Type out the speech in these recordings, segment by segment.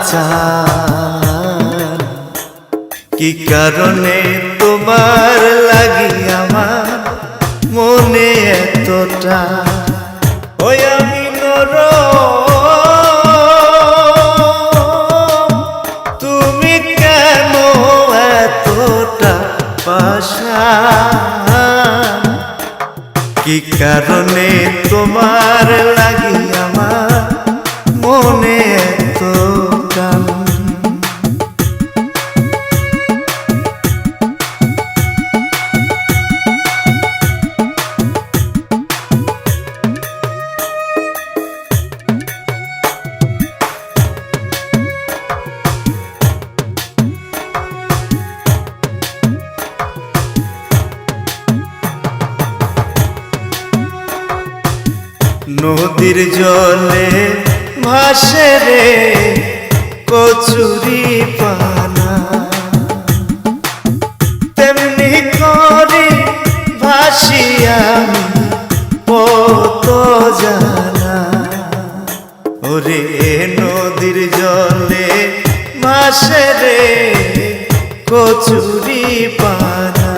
চান কি কারণে তোমার লাগি আমার মনে এতটা ওই আমি তুমি কেন এতটা পাশান কি কারণে তোমার লাগি আমার মনে এতটা নদীর জলে ভাসে রে কচুরি পানা তেমনি করে ভাসি আমি কত জানা ওরে নদীর জলে ভাসে রে কচুরি পানা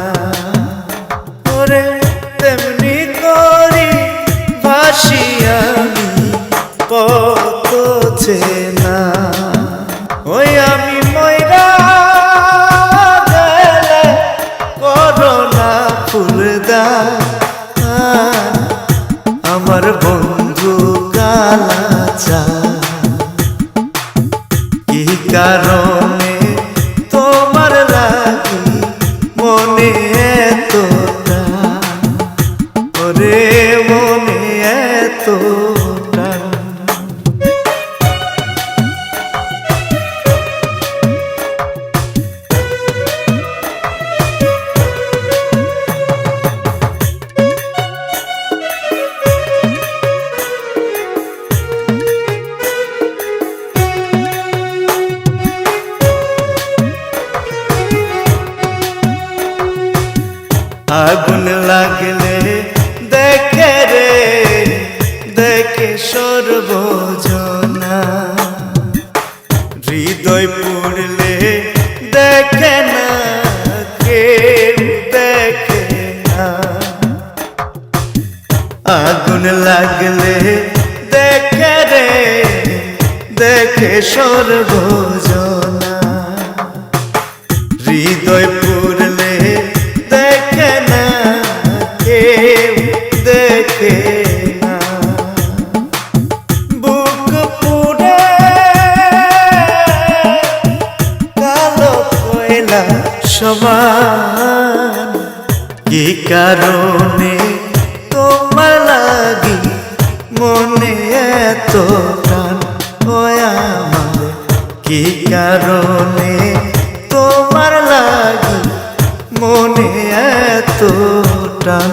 ওরে তেমনি করে ভাসি আমি কত চেনা ওই আমি ময়রা গেলে করোনা ফুলদা আমার বন্ধু কালাচা কি কারণে তোমার লাগি মনে এতটা ওরে মনে এতটা আগুন লাগলে দেখে রে দেখে সর্বজনা হৃদয় পুড়লে দেখে না কেউ দেখে না আগুন লাগলে দেখে রে দেখে সর্বজনা হৃদয় পুড়লে দেখে না কেউ দেখে না বুক পুড়ে কালো কয়লা সমান কি কারণে তোমার লাগি মনে এত টান ওই আমার কি কারণে তোমার লাগি মনে এত টান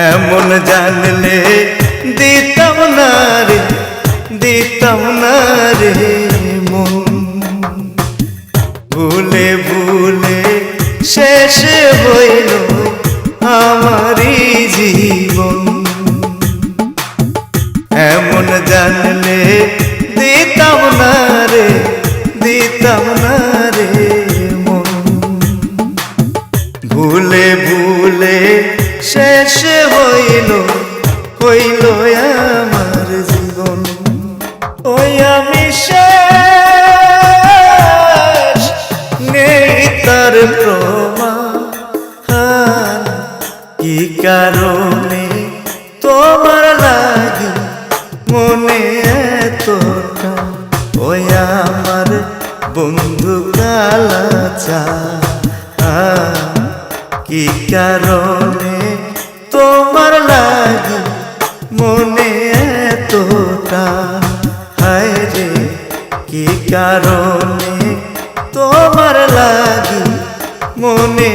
এমন জানলে দিতাম না রে মন ভুলে ভুলে শেষ হইল আমারই জীবন এমন জানলে দিতাম না রে মন ভুলে ভুলে শেষ হইল আমার জীবন ওই আমি শেষ নেই তার প্রমাণ কি কারণে তোমার লাগি মনে এতটা ওই আমার বন্ধু কালাচা কি কারণে তোমার লাগি মনে এতটা হায় রে কি কারণে তোমার মনে